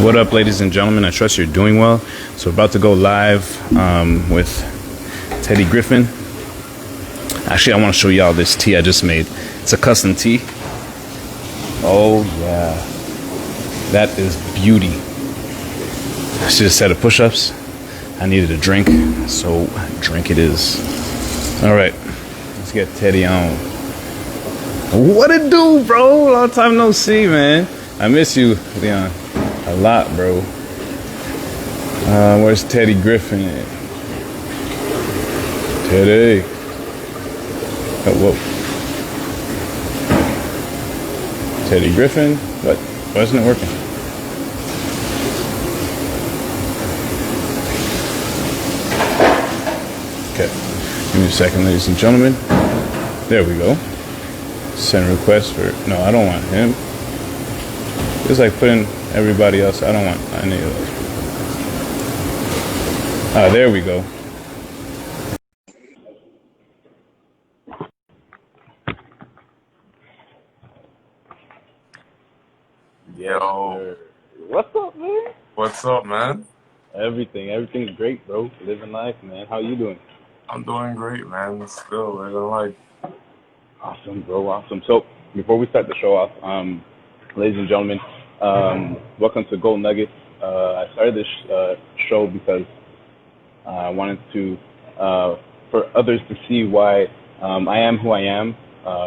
What up, ladies and gentlemen? I trust you're doing well. So, we're about to go live with Teddy Greffin. Actually, I want to show y'all this tea I just made. It's a custom tea. Oh, yeah. That is beauty. I should have set of push ups. I needed a drink, so drink it is. All right, let's get Teddy on. What it do, bro? Long time no see, man. I miss you, Leon. A lot, bro. Where's Teddy Greffin at? Teddy. Oh, whoa. Teddy Greffin? What? Why isn't it working? Okay. Give me a second, ladies and gentlemen. There we go. Send request for... No, I don't want him. It's like putting everybody else. I don't want any of those. Ah, there we go. Yo, What's up, man? what's up, man? Everything's great, bro. Living life, man. How you doing? I'm doing great, man. Still living life. Awesome, bro. Awesome. So, before we start the show off, ladies and gentlemen, welcome to Gold Nuggets. I started this show because I wanted to, for others to see why I am who I am,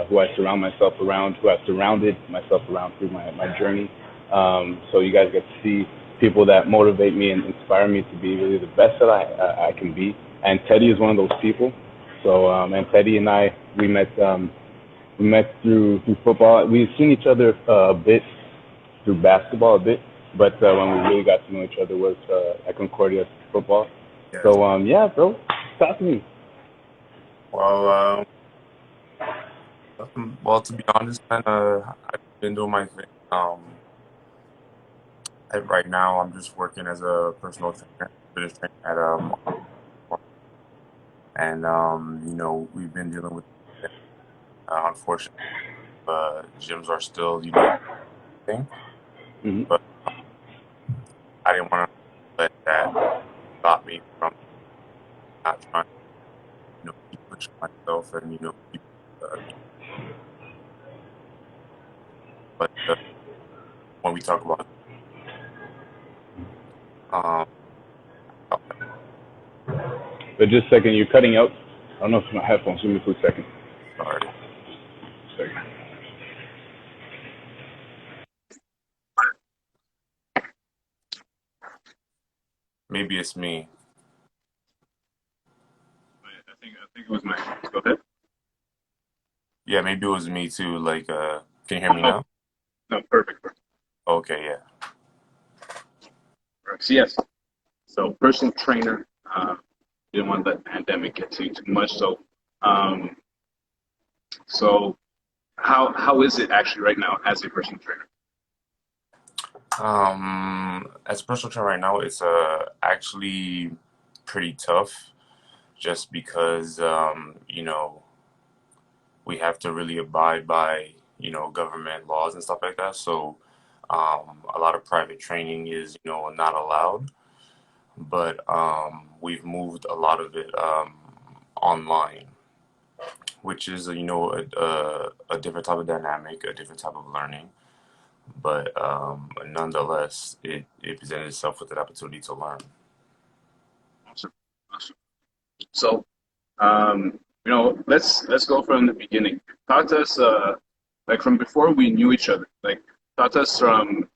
who I surround myself around, who I've surrounded myself around through my journey. So you guys get to see people that motivate me and inspire me to be really the best that I can be. And Teddy is one of those people. So, and Teddy and I, we met through football. We've seen each other a bit through basketball a bit, but when we really got to know each other was at Concordia football. Yes. So yeah, bro, talk to me. Well, to be honest, man, I've been doing my thing. Right now, I'm just working as a personal trainer, fitness trainer at and we've been dealing with. Unfortunately, gyms are still, thing, Mm-hmm. but I didn't want to let that stop me from not trying to, keep pushing myself and keep. But when we talk about um, But just a second, you're cutting out. I don't know if it's my headphones. Give me for a second. sorry, Second. maybe it's me. I think it was my. Go ahead. Yeah, maybe it was me too. Like, can you hear me now? No, perfect. Okay, yeah. So yes, so personal trainer. Didn't want to let the pandemic get to you too much. So, so how is it actually right now as a personal trainer? As a personal trainer right now, it's actually pretty tough, just because we have to really abide by government laws and stuff like that. So a lot of private training is not allowed, but we've moved a lot of it online, which is a different type of dynamic, a different type of learning. But nonetheless, it presented itself with an opportunity to learn. Awesome. Awesome. So, let's go from the beginning. Talk to us, like from before we knew each other. Like, talk to us from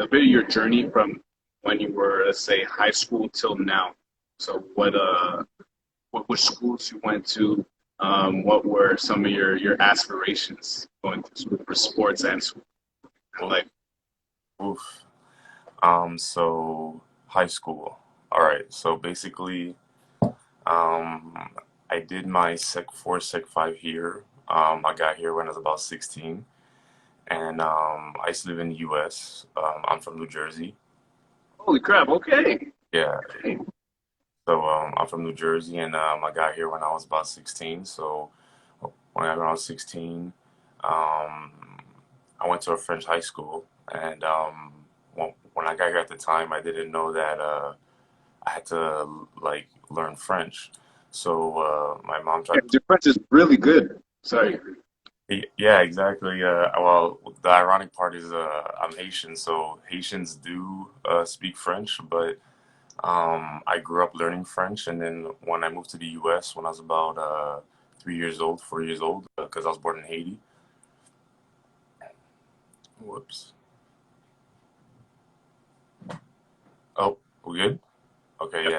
a bit of your journey from when you were, let's say, high school till now. So, which schools you went to? What were some of your aspirations going to school for sports and school? Like, Oof. So high school. All right. So basically, I did my Sec 4, Sec 5 here. I got here when I was about 16, and I used to live in the U.S. I'm from New Jersey. holy crap! Okay. Yeah. So I'm from New Jersey, and I got here when I was about 16. So when I was 16, I went to a French high school, and when I got here at the time, I didn't know that I had to like learn French. So my mom tried. Yeah, your French is really good. Sorry. Yeah, exactly. Well, the ironic part is I'm Haitian, so Haitians do speak French, but I grew up learning French, and then when I moved to the U.S. when I was about 3 years old, 4 years old, because I was born in Haiti. Whoops. Oh, we good? Okay, Yep. yeah.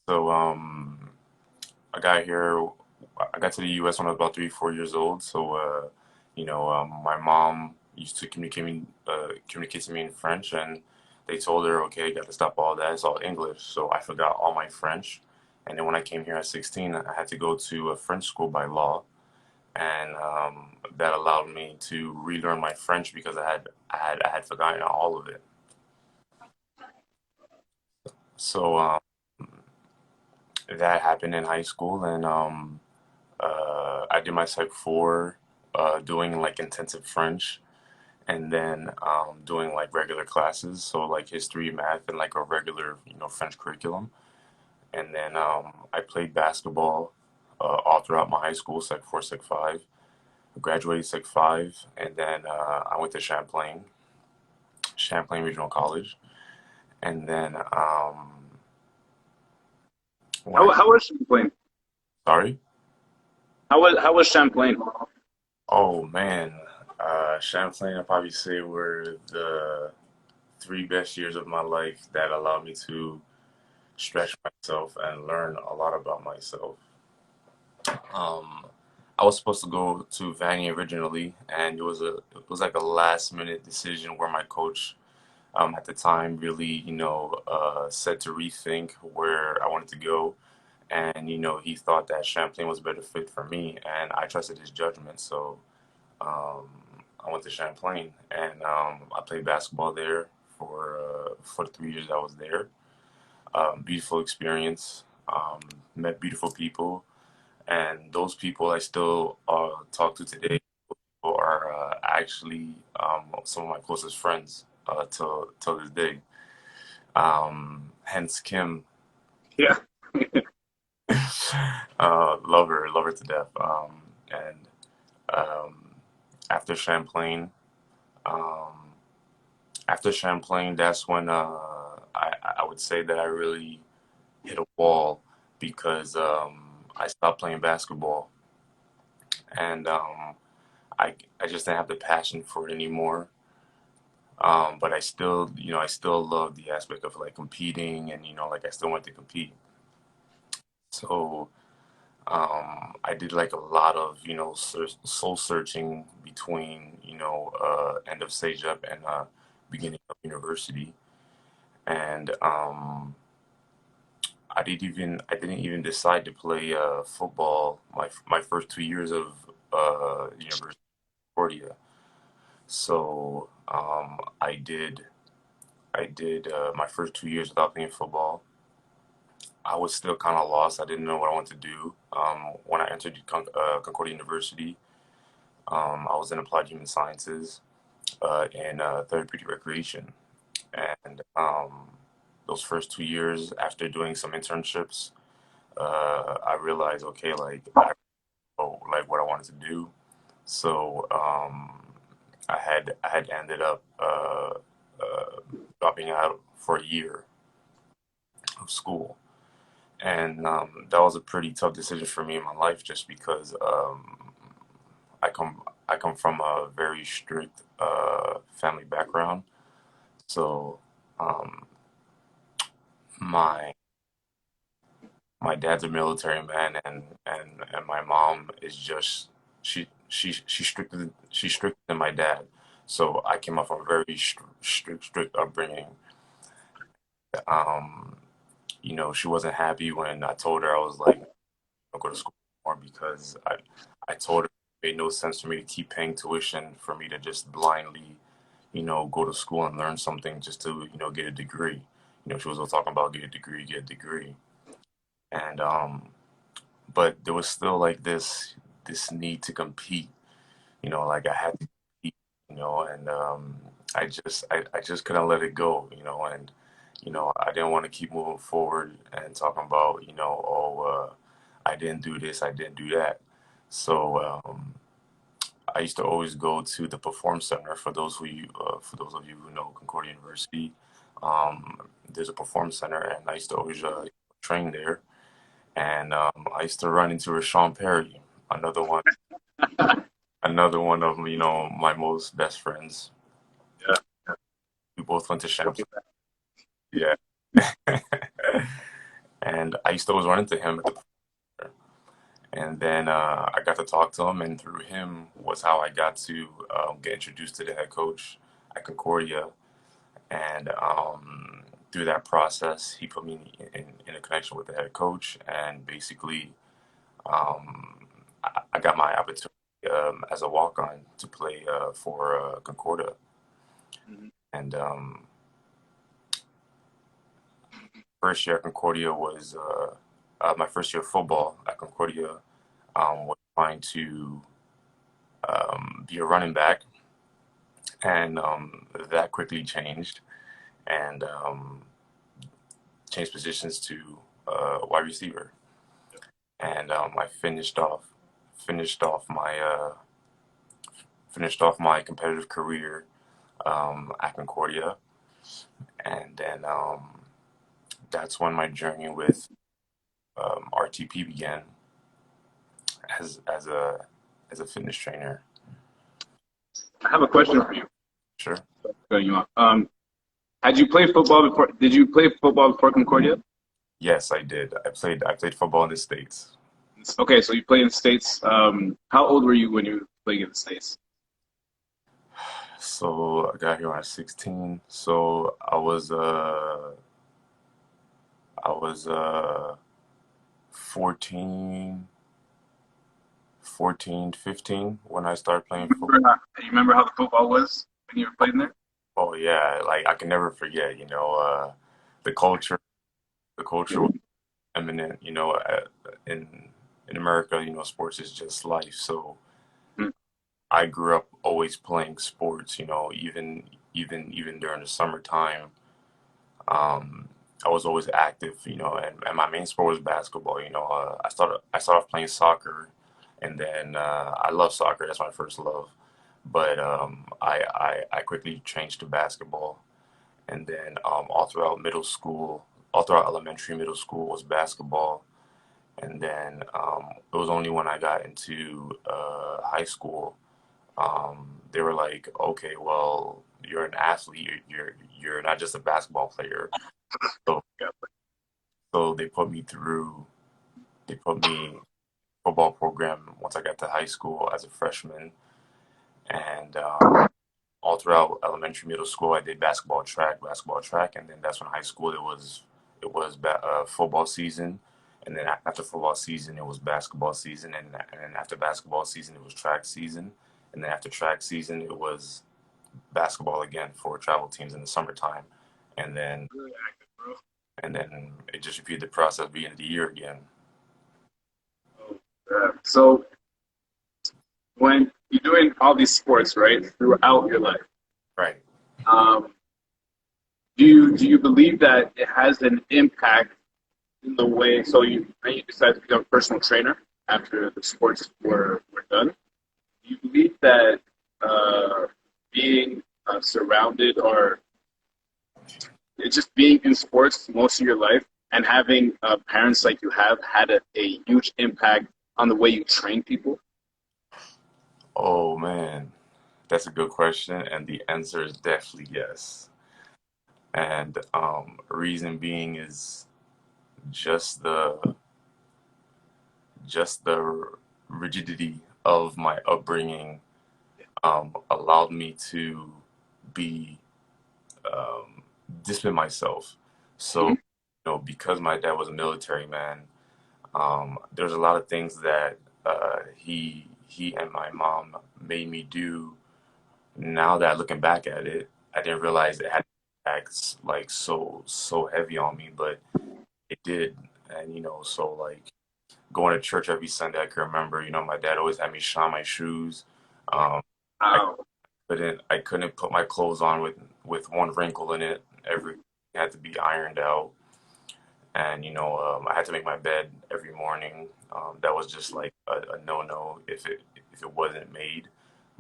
So I got here. I got to the U.S. when I was about 3, 4 years old. So my mom used to communicate to me in French, and they told her, okay, you got to stop all that. It's all English. So I forgot all my French, and then when I came here at 16, I had to go to a French school by law, and that allowed me to relearn my French because I had forgotten all of it. So that happened in high school, and I did my Psych 4, doing like intensive French, and then doing like regular classes, so like history, math, and like a regular, French curriculum. And then I played basketball all throughout my high school, Psych 4, Psych 5. I graduated Psych 5, and then I went to Champlain Regional College. And then when I, How was Champlain? sorry? How was Champlain? Oh man, Champlain, I'd probably say were the 3 best years of my life that allowed me to stretch myself and learn a lot about myself. Um, I was supposed to go to Vanny originally, and it was like a last minute decision where my coach at the time really said to rethink where I wanted to go, and he thought that Champlain was a better fit for me, and I trusted his judgment, so um, I went to Champlain, and I played basketball there for the 3 years I was there. Beautiful experience. Met beautiful people, and those people I still talk to today are actually some of my closest friends till this day. Hence Kim, Yeah. love her to death. And um, after Champlain, um, that's when I would say that I really hit a wall because I stopped playing basketball, and I just didn't have the passion for it anymore. But I still love the aspect of like competing, and like I still want to compete. So I did like a lot of soul searching between end of stage up and beginning of university, and I didn't even decide to play football my first 2 years of university in Florida. So I did my first 2 years without playing football. I was still kind of lost. I didn't know what I wanted to do. When I entered Concordia University, I was in applied human sciences and therapeutic recreation. And those first 2 years, after doing some internships, I realized, okay, like I know like what I wanted to do. So I had ended up dropping out for a year of school, and that was a pretty tough decision for me in my life, just because I come from a very strict family background. So um, my my dad's a military man, and my mom is just she's stricter than my dad. So I came up from a very strict upbringing. Um, she wasn't happy when I told her I was like, I'll go to school more because I told her it made no sense for me to keep paying tuition for me to just blindly, go to school and learn something just to, get a degree. She was all talking about get a degree. And but there was still like this need to compete, like I had to compete, and I just couldn't let it go, and I didn't want to keep moving forward and talking about, I didn't do this, I didn't do that. So I used to always go to the Perform Center. For those of you who know Concordia University, there's a Perform Center, and I used to always train there. And I used to run into Rashawn Perry, another one, another one of my most best friends. Yeah. We both went to Champs. Yeah. And I used to always run into him at the and then I got to talk to him, and through him was how I got to get introduced to the head coach at Concordia. And through that process, he put me in a connection with the head coach, and basically I got my opportunity as a walk-on to play for Concordia. Mhm. And first year at Concordia was my first year of football at Concordia was trying to be a running back, and that quickly changed and changed positions to wide receiver. And I finished off my competitive career at Concordia, and then that's when my journey with RTP began as a fitness trainer. I have a question for you. Sure. Cutting you off. Had you played football before? Did you play football before Concordia? Yes, I did. I played football in the States. Okay, so you played in the States. How old were you when you played in the States? So I got here when I was 16. So I was 14, 15 when I started playing football. You remember how the football was when you were playing there? Oh yeah, like I can never forget, the culture, was eminent, in America, sports is just life. So Mhm. I grew up always playing sports, even during the summertime. Um, I was always active, and my main sport was basketball. I started off playing soccer, and then I love soccer. That's my first love. But I quickly changed to basketball, and then all throughout elementary, middle school was basketball, and then it was only when I got into high school they were like, okay, well, you're an athlete. You're not just a basketball player. So so they put me in football program once I got to high school as a freshman, and all throughout elementary, middle school, I did basketball, track, and then that's when high school it was football season, and then after football season it was basketball season, and then after basketball season it was track season, and then after track season it was basketball again for travel teams in the summertime, and then Really active, bro. it just repeated the process beginning of the year again. So when you're doing all these sports, right, throughout your life, Right. um, do you believe that it has an impact in the way? So you decided to become a personal trainer after the sports were done. Do you believe that being surrounded or it's just being in sports most of your life and having parents like you have had a huge impact on the way you train people? Oh man, that's a good question, and the answer is definitely yes. And reason being is just the just the rigidity of my upbringing allowed me to be discipline myself. So, because my dad was a military man, there's a lot of things that he and my mom made me do. Now that looking back at it, I didn't realize it had impacts like so heavy on me, but it did. And so like going to church every Sunday, I can remember, my dad always had me shine my shoes. Um, I Wow. couldn't put my clothes on with one wrinkle in it. Everything had to be ironed out, and I had to make my bed every morning. That was just like a no-no if it wasn't made.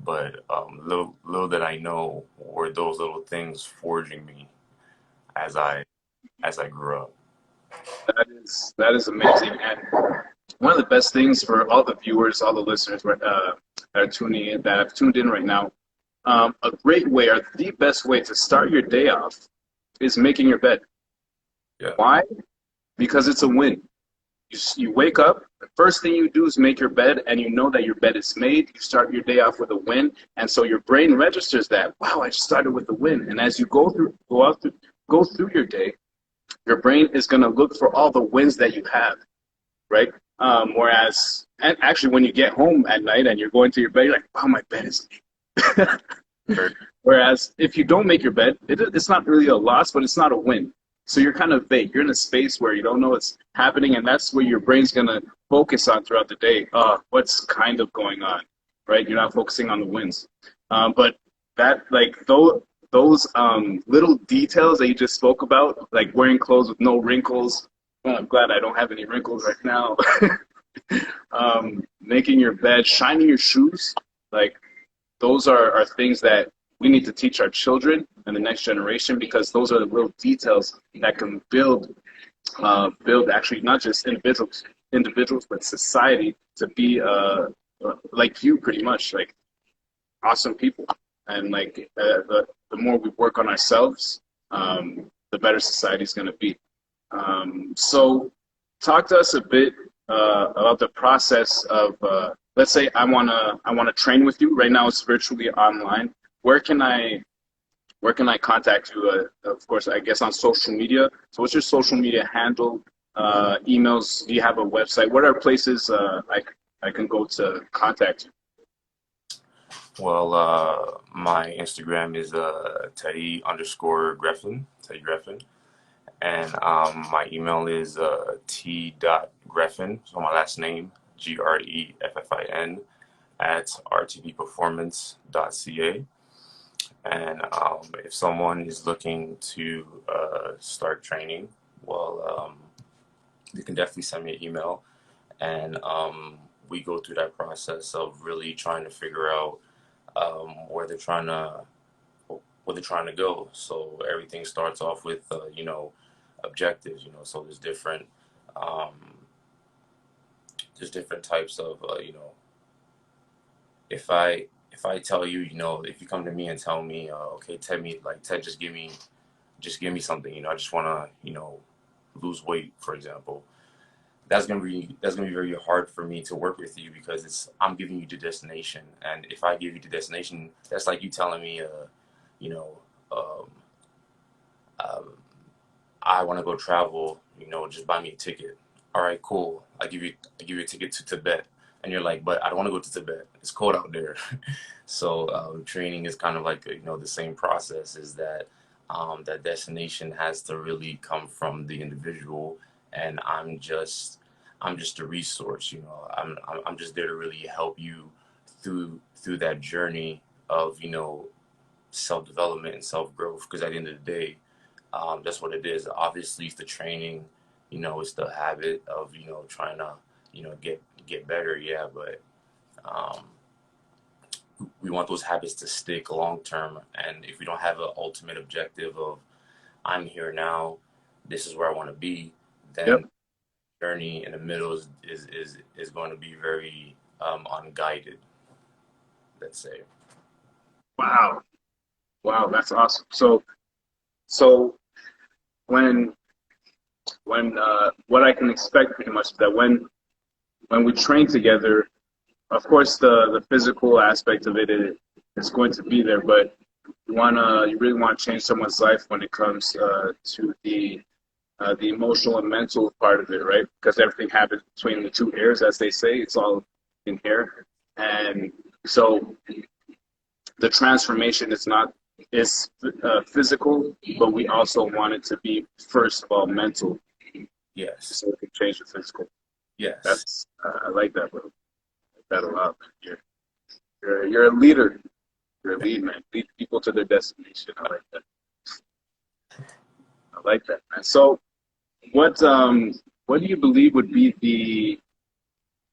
But little that I know were those little things forging me as I grew up. That is amazing. And one of the best things for all the viewers, all the listeners that are tuning in, that have tuned in right now, a great way, or the best way to start your day off is making your bed. Yeah. Why? Because it's a win. You wake up, the first thing you do is make your bed, and you know that your bed is made. You start your day off with a win, and so your brain registers that, wow, I just started with a win. And as you go through your day, your brain is going to look for all the wins that you have, right? Whereas, and actually, when you get home at night and you're going to your bed, you're like, wow, my bed is made. Whereas if you don't make your bed, it's not really a loss, but it's not a win. So you're kind of vague. You're in a space where you don't know what's happening, and that's where your brain's going to focus on throughout the day. What's kind of going on, right? You're not focusing on the wins. But that, like, those little details that you just spoke about, like wearing clothes with no wrinkles. Well, I'm glad I don't have any wrinkles right now. Making your bed, shining your shoes, like those are things that we need to teach our children and the next generation, because those are the little details that can build actually not just individuals, but society to be like you, pretty much, like awesome people. And like the more we work on ourselves, the better society is going to be. So talk to us a bit about the process of, let's say I wanna train with you. Right now it's virtually online. Where can I contact you? Of course, I guess on social media. So what's your social media handle? Emails? Do you have a website? What are places I can go to contact you? Well, my Instagram is Teddy_Greffin, Teddy Greffin. And my email is t.greffin, so my last name, GREFFIN, at rtdperformance.ca. And if someone is looking to start training, well, you can definitely send me an email. And we go through that process of really trying to figure out where they're trying to go. So everything starts off with objectives. So um, there's different types of if I tell you, if you come to me and tell me, okay, Ted, just give me something. I just want to lose weight, for example. That's gonna be very hard for me to work with you, because I'm giving you the destination, and if I give you the destination, that's like you telling me, you know, um, um, I want to go travel, just buy me a ticket. All right, cool. I give you a ticket to Tibet, and you're like, but I don't want to go to Tibet. It's cold out there. So training is kind of like the same process. Is that that destination has to really come from the individual, and I'm just a resource. I'm just there to really help you through that journey of self-development and self-growth, because at the end of the day, that's what it is. Obviously, it's the training, it's the habit of, trying to, get better. Yeah. But, we want those habits to stick long term. And if we don't have an ultimate objective of, I'm here now, this is where I want to be, then Yep. the journey in the middle is going to be very unguided, let's say. Wow, that's awesome. So when what I can expect pretty much is that when we train together, of course the physical aspect of it is going to be there, but you really want to change someone's life when it comes to the emotional and mental part of it, right? Because everything happens between the two ears, as they say. It's all in here, and so the transformation is physical, but we also want it to be, first of all, mental. Yes. So we can change the physical. Yes. I like that, bro. I like that a lot. You're a leader. You're a lead, man. Lead people to their destination. I like that. I like that, man. So what do you believe would be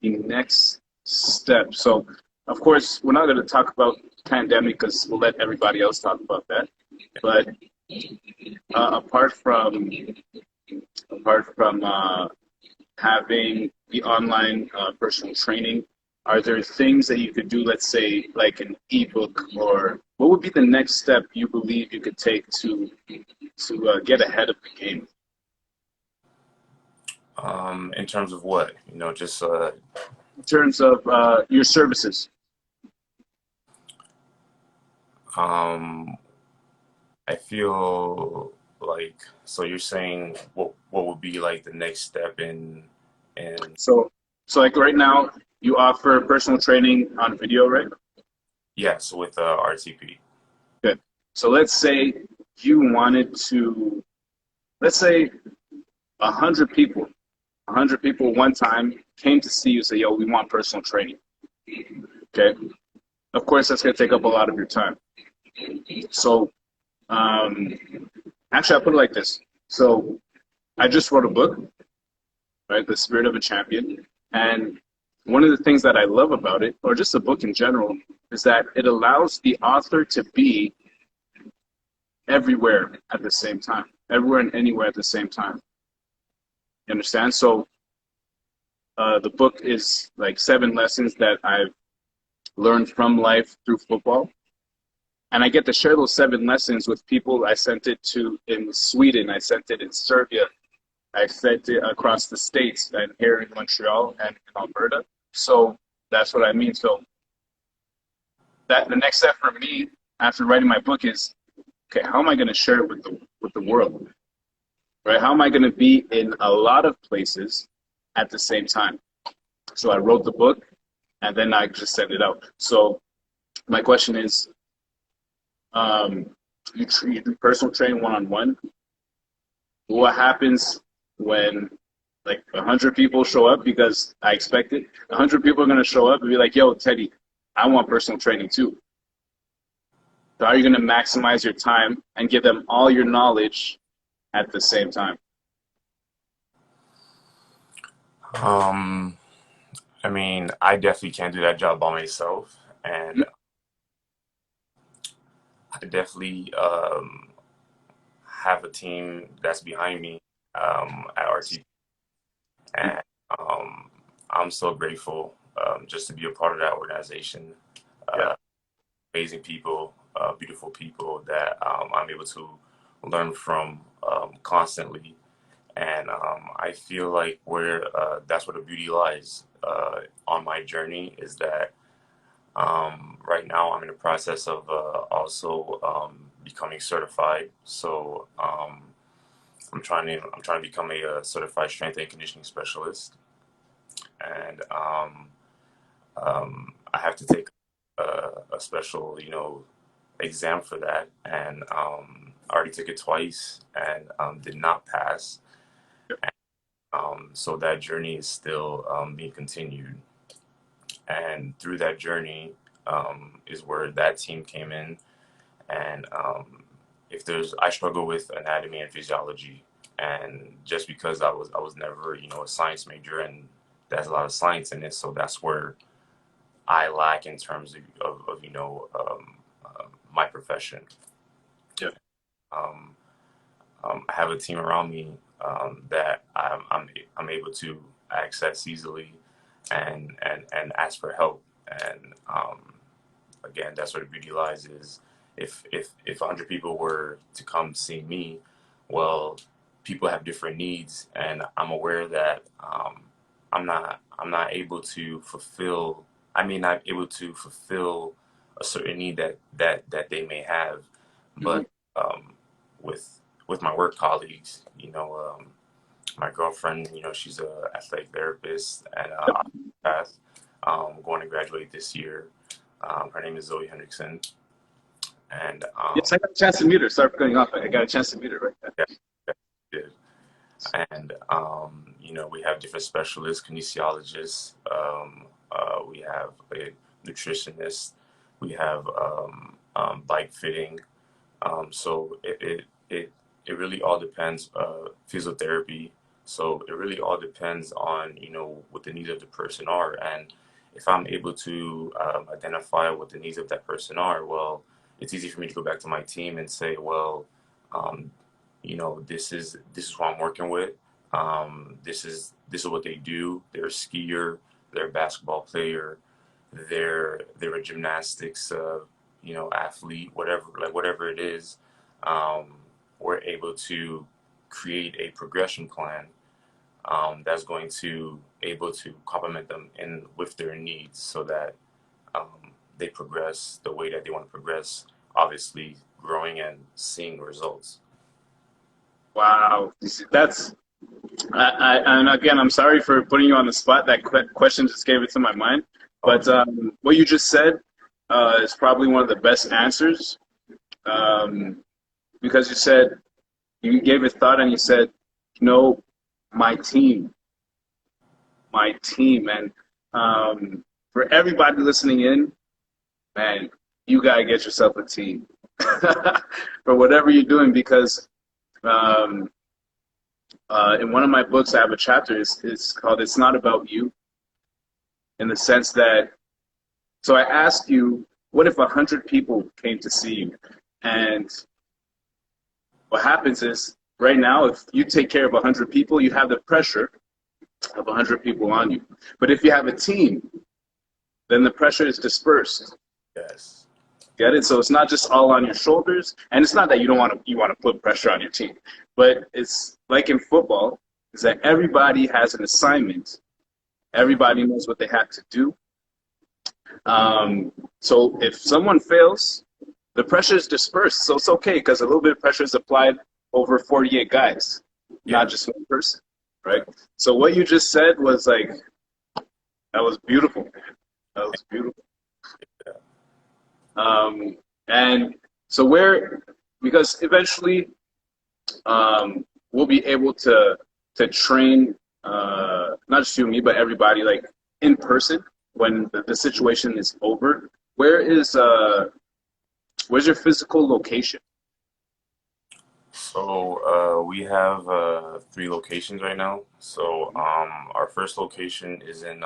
the next step? So of course we're not going to talk about pandemic because we'll let everybody else talk about that. But apart from having the online personal training, are there things that you could do, let's say like an ebook, or what would be the next step you believe you could take to get ahead of the game? In terms of what, just In terms of your services. I feel like, so you're saying what would be like the next step in So like right now you offer personal training on video, right? yes, with RTP. Good. So let's say you wanted to, let's say 100 people one time came to see you, say, yo, we want personal training. Okay. Of course, that's going to take up a lot of your time. So actually, I'll put it like this. So I just wrote a book, right? The Spirit of a Champion. And one of the things that I love about it, or just a book in general, is that it allows the author to be everywhere at the same time, everywhere and anywhere at the same time. You understand? So the book is like 7 lessons that I've learned from life through football. And I get to share those 7 lessons with people. I sent it to in Sweden. I sent it in Serbia. I sent it across the States and here in Montreal and in Alberta. So that's what I mean. So that the next step for me after writing my book is, okay, how am I going to share it with the world? Right? How am I going to be in a lot of places at the same time? So I wrote the book and then I just sent it out. So my question is, you do personal training one-on-one. What happens when like 100 people show up? Because I expect it. 100 people are going to show up and be like, yo, Teddy, I want personal training too. So how are you going to maximize your time and give them all your knowledge at the same time? I mean, I definitely can't do that job by myself, and I definitely have a team that's behind me at RTP, and I'm so grateful just to be a part of that organization. Yeah. Amazing people, beautiful people that I'm able to learn from constantly. And I feel like that's where the beauty lies on my journey, is that right now I'm in the process of also becoming certified. So I'm trying to become a certified strength and conditioning specialist, and I have to take a special exam for that, and I already took it twice and did not pass. So that journey is still being continued. And through that journey is where that team came in. And I struggle with anatomy and physiology. And just because I was never, a science major, and there's a lot of science in it. So that's where I lack in terms of my profession. Yeah. I have a team around me that I'm able to access easily and ask for help. And again, that's where the beauty lies, is if 100 people were to come see me, well, people have different needs, and I'm aware that I'm not able to fulfill. I may not be able to fulfill a certain need that they may have, but with my work colleagues, my girlfriend, she's a athletic therapist at path, going to graduate this year. Her name is Zoe Hendrickson, and Yes, I got a chance to meet her. Sorry for cutting off. I got a chance to meet her right there. yeah, good. And we have different specialists, kinesiologists. We have a nutritionist We have bike fitting. So it really all depends. Physiotherapy. So it really all depends on, what the needs of the person are. And if I'm able to identify what the needs of that person are, well, it's easy for me to go back to my team and say, well, um, this is who I'm working with. This is what they do. They're a skier, they're a basketball player, they're a gymnastics athlete, whatever it is. Um, we're able to create a progression plan that's going to able to complement them in with their needs so that they progress the way that they want to progress, obviously growing and seeing results. Wow, that's and again, I'm sorry for putting you on the spot. That question just came into my mind. But what you just said is probably one of the best answers because you gave it thought and you said, no, my team, and for everybody listening in, man, you gotta get yourself a team for whatever you're doing because. Um, in one of my books, I have a chapter. It's called "It's Not About You," in the sense that. So I asked you, what if 100 people came to see you? And what happens is, right now, if you take care of 100 people, you have the pressure of 100 people on you. But if you have a team, then the pressure is dispersed. Yes. Get it? So it's not just all on your shoulders, and it's not that you want to put pressure on your team, but it's like in football, is that everybody has an assignment. Everybody knows what they have to do. So if someone fails, the pressure is dispersed. So it's okay because a little bit of pressure is applied over 48 guys, not just one person, right? So what you just said was like, that was beautiful, man. That was beautiful. And so because eventually we'll be able to train not just you and me, but everybody like in person when the situation is over. Where's your physical location? So we have 3 locations right now. So our first location is in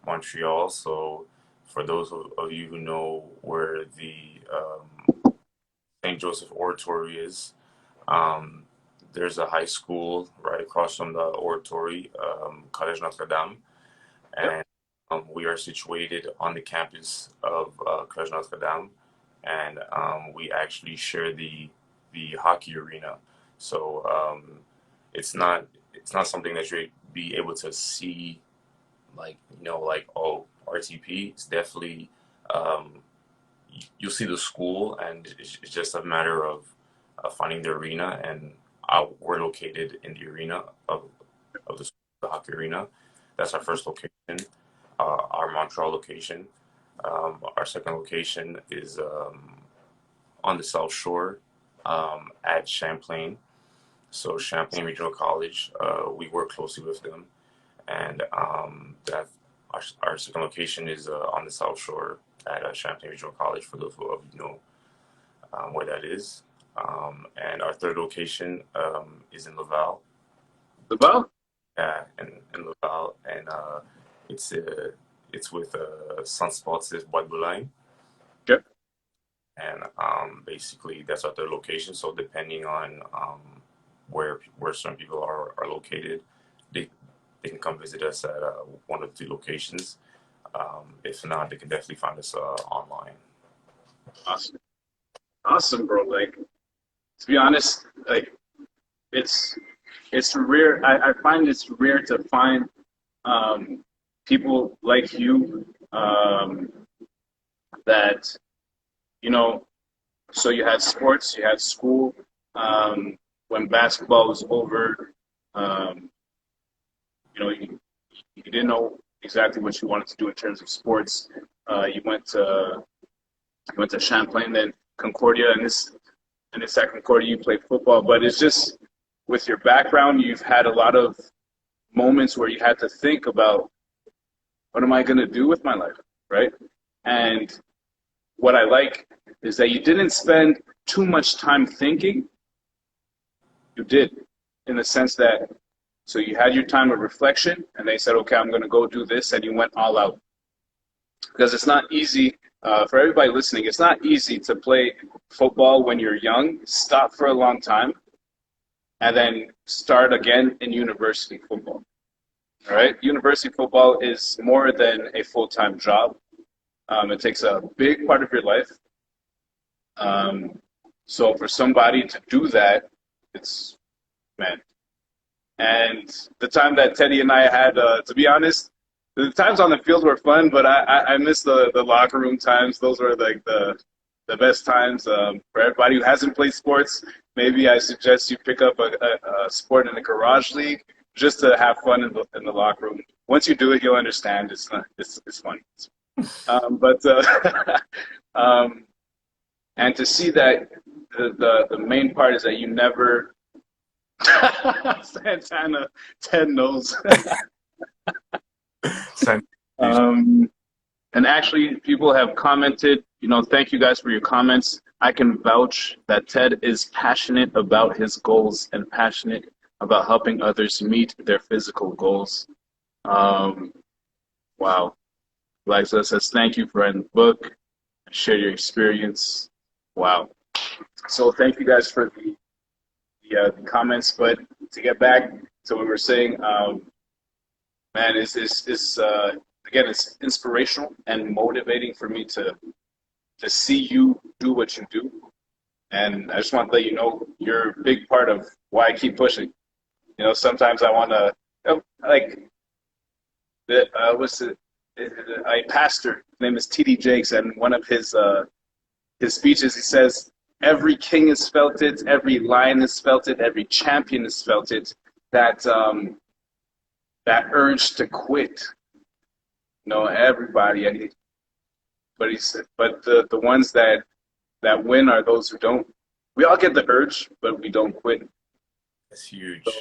Montreal. So for those of you who know where the St. Joseph Oratory is, um, there's a high school right across from the oratory, Collège Notre Dame, and we are situated on the campus of Collège Notre Dame, and we actually share the hockey arena. So it's not something that you'll be able to see like oh RTP. It's definitely um, you'll see the school, and it's just a matter of finding the arena. And we're located in the arena of the hockey arena. That's our first location. Our Montreal location. Our second location is on the South Shore at Champlain. So Champlain Regional College, we work closely with them, and that our second location is on the South Shore at Champlain Regional College. For those of you know where that is, and our third location is in Laval. Laval? Yeah, in Laval, and it's it's with Centre Sportif Bois de Boulogne. Okay. And basically that's our third location. So depending on where certain people are located, they can come visit us at one of the locations. If not, they can definitely find us online. Awesome, bro. Like, to be honest, like it's rare. I find it's rare to find people like you that so you had sports, you had school. When basketball was over, um, you didn't know exactly what you wanted to do in terms of sports. You went to Champlain, then Concordia, and this at Concordia you played football. But it's just with your background, you've had a lot of moments where you had to think about what am I going to do with my life, right? And what I like is that you didn't spend too much time thinking. You did, in the sense that, so you had your time of reflection, and they said, okay, I'm going to go do this, and you went all out. Because it's not easy, for everybody listening, it's not easy to play football when you're young, stop for a long time, and then start again in university football. All right? University football is more than a full-time job. It takes a big part of your life. So for somebody to do that, it's, man. And the time that Teddy and I had, to be honest, the times on the field were fun, but I miss the locker room times. Those were like the best times. For everybody who hasn't played sports, maybe I suggest you pick up a sport in the garage league just to have fun in the locker room. Once you do it, you'll understand. It's fun. And to see that the main part is that you never Santana 10 knows. And actually, people have commented, thank you guys for your comments. I can vouch that Ted is passionate about his goals and passionate about helping others meet their physical goals. Wow. Liza says, thank you for writing the book. Share your experience. Wow. So thank you guys for the comments. But to get back to what we were saying, man, again, it's inspirational and motivating for me to see you do what you do. And I just want to let you know you're a big part of why I keep pushing. Sometimes I want to, a pastor, his name is T.D. Jakes, and one of his speeches, he says, every king has felt it, every lion has felt it, every champion has felt it, that urge to quit. Everybody. But he said, but the ones that win are those who don't. We all get the urge, but we don't quit. That's huge. So,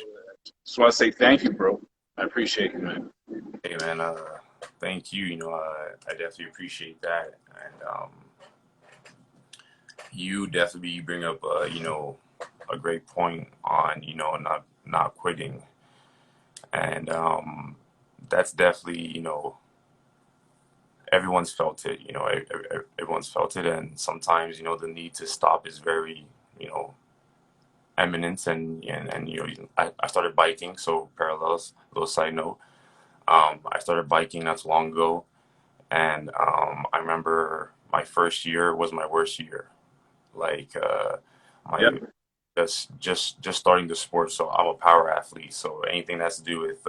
just want to say thank you, bro. I appreciate you, man. Hey, man. Thank you. I definitely appreciate that, and you definitely bring up a great point on not quitting, and that's definitely everyone's felt it. Everyone's felt it, and sometimes the need to stop is very eminent, and I started biking, so parallels, little side note. I started biking not too long ago, and I remember my first year was my worst year. Like my Yep. just starting the sport. So I'm a power athlete. So anything that's to do with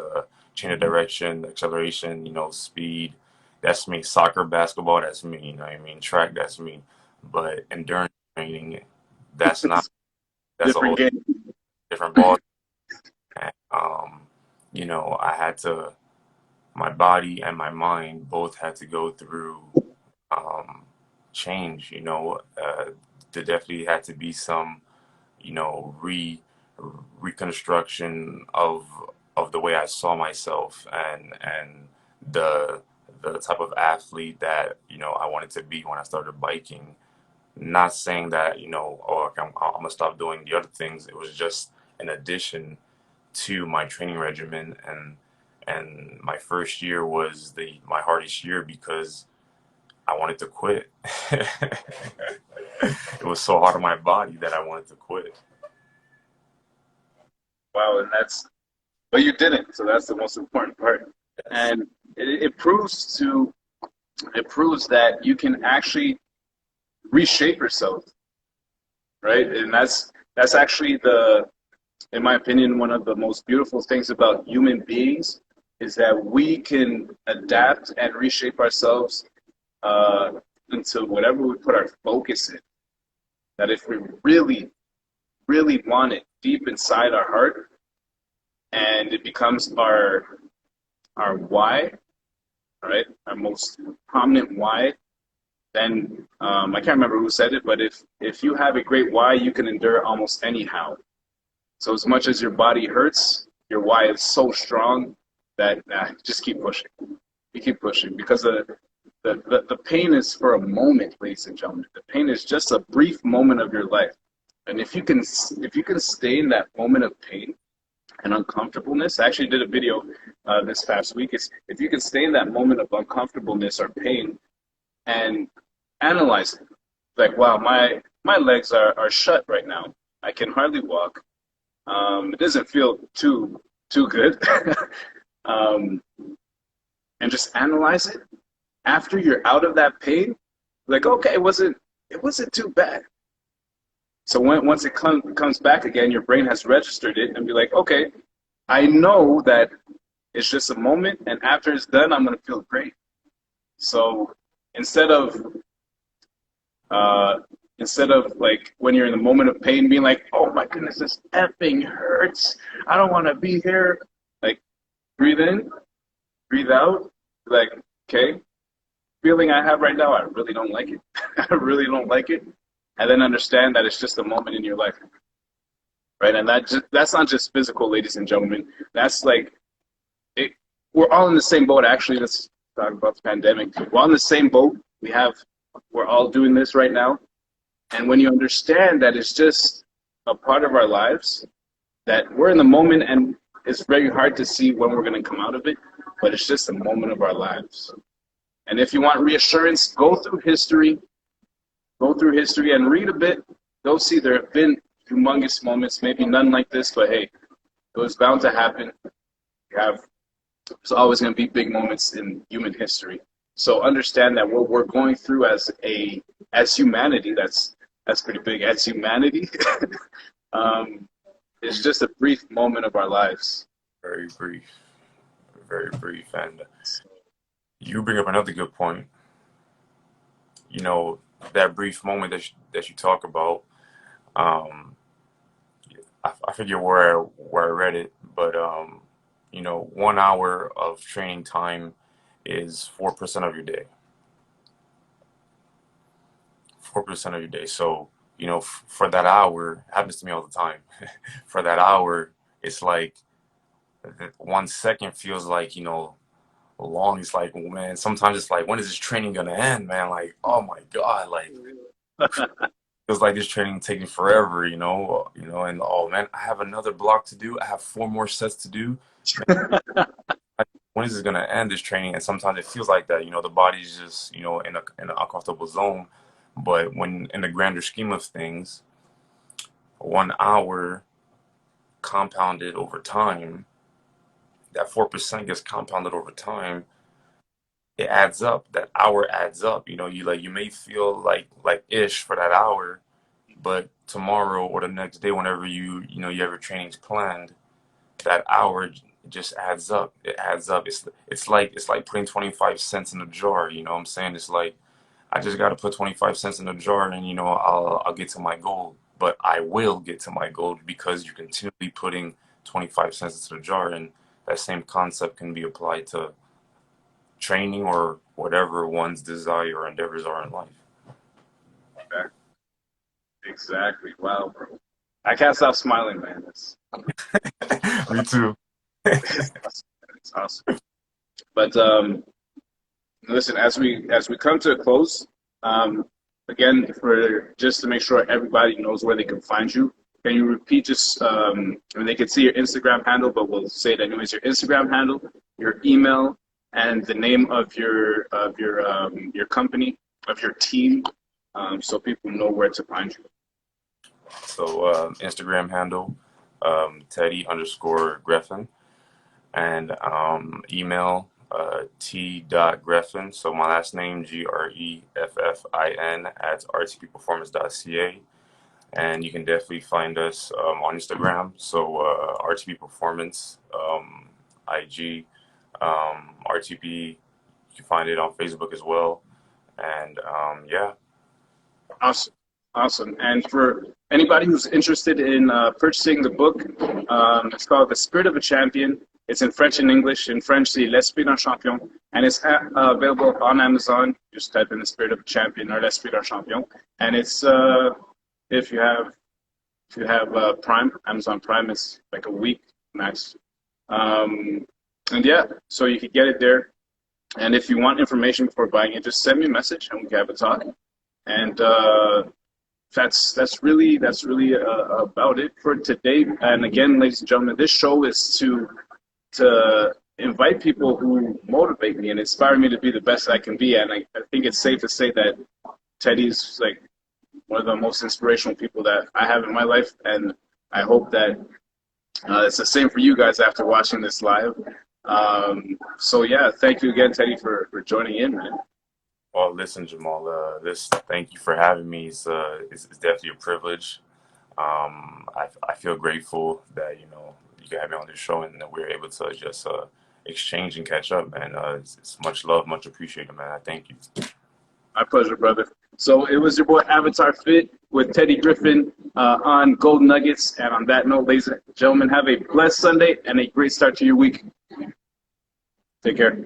change of direction, acceleration, speed, that's me. Soccer, basketball, that's me. You know what I mean? Track, that's me. But endurance training, that's not. That's a whole Different game. different ball. And, I had to. My body and my mind both had to go through change. There definitely had to be some, reconstruction of the way I saw myself, and the type of athlete that I wanted to be when I started biking. Not saying that oh, I'm gonna stop doing the other things. It was just an addition to my training regimen, and my first year was my hardest year because I wanted to quit. It was so hard on my body that I wanted to quit. Wow, but you didn't, so that's the most important part. And it proves that you can actually reshape yourself, right? And that's actually in my opinion, one of the most beautiful things about human beings is that we can adapt and reshape ourselves into whatever we put our focus in. That if we really, really want it deep inside our heart, and it becomes our why, right? Our most prominent why. Then I can't remember who said it, but if you have a great why, you can endure almost anyhow. So as much as your body hurts, your why is so strong that just keep pushing. You keep pushing because the pain is for a moment, ladies and gentlemen. The pain is just a brief moment of your life. And if you can stay in that moment of pain and uncomfortableness, I actually did a video this past week. Is if you can stay in that moment of uncomfortableness or pain and analyze it, like, wow, my legs are shut right now. I can hardly walk. It doesn't feel too good. um, and just analyze it. After you're out of that pain, like, okay, it wasn't too bad. So once it comes back again, your brain has registered it and be like, okay, I know that it's just a moment, and after it's done, I'm gonna feel great. So instead of like when you're in the moment of pain, being like, oh my goodness, this effing hurts. I don't want to be here. Like, breathe in, breathe out. Like, okay, feeling I have right now, I really don't like it. I really don't like it. And then understand that it's just a moment in your life, right? And that's not just physical, ladies and gentlemen. That's like, we're all in the same boat. Actually, let's talk about the pandemic. We're all in the same boat. We're all doing this right now. And when you understand that it's just a part of our lives, that we're in the moment, and it's very hard to see when we're going to come out of it, but it's just a moment of our lives. And if you want reassurance, go through history and read a bit. You'll see there have been humongous moments, maybe none like this, but hey, it was bound to happen. There's always going to be big moments in human history. So understand that what we're going through as humanity, that's pretty big, as humanity, is just a brief moment of our lives. Very brief. Very brief. And you bring up another good point. You know, that brief moment that you talk about, I forget where I read it, but you know, 1 hour of training time is 4% of your day. 4% of your day. So, you know, for that hour, it happens to me all the time. For that hour, it's like 1 second feels like, you know, long. It's like, man, sometimes it's like, when is this training gonna end, man? Like, oh my God, like feels like this training taking forever, and oh man, I have another block to do. I have 4 more sets to do. Man, when is it gonna end, this training? And sometimes it feels like that, you know, the body's just, you know, in an uncomfortable zone. But when in the grander scheme of things, 1 hour compounded over time, that 4% gets compounded over time. It adds up. That hour adds up. You know, you may feel like ish for that hour, but tomorrow or the next day, whenever you have your trainings planned, that hour just adds up. It adds up. It's like putting 25 cents in a jar. You know what I'm saying? It's like, I just got to put 25 cents in a jar, and you know, I'll get to my goal. But I will get to my goal because you're continually putting 25 cents into the jar, and that same concept can be applied to training or whatever one's desire or endeavors are in life. Exactly. Wow, bro. I can't stop smiling, man. Me too. It's awesome. But listen, as we come to a close, again, for just to make sure everybody knows where they can find you, can you repeat just? I mean, they can see your Instagram handle, but we'll say it anyways. Your Instagram handle, your email, and the name of your company, of your team, so people know where to find you. So Instagram handle, Teddy_Greffin, and email t.greffin, so my last name Greffin at rtpperformance.ca. And you can definitely find us on Instagram, so RTP Performance, IG, RTP. You can find it on Facebook as well, and yeah. Awesome. And for anybody who's interested in purchasing the book, it's called The Spirit of a Champion. It's in French and English. In French, c'est L'Esprit d'un Champion. And it's available on Amazon. Just type in The Spirit of a Champion or L'Esprit d'un Champion. And it's, if you have Prime, Amazon Prime, it's like a week max. And yeah, so you can get it there. And if you want information before buying it, just send me a message and we can have a talk. And that's really about it for today. And again, ladies and gentlemen, this show is to invite people who motivate me and inspire me to be the best I can be. And I think it's safe to say that Teddy's like one of the most inspirational people that I have in my life. And I hope that it's the same for you guys after watching this live. So yeah, thank you again, Teddy, for joining in, man. Well, listen, Jamal, thank you for having me. It's definitely a privilege. I feel grateful that, you know, you can have me on this show and that we're able to just exchange and catch up, man. It's much love, much appreciated, man. I thank you. My pleasure, brother. So it was your boy Avatarfit with Teddy Greffin on Golden Nuggets. And on that note, ladies and gentlemen, have a blessed Sunday and a great start to your week. Take care.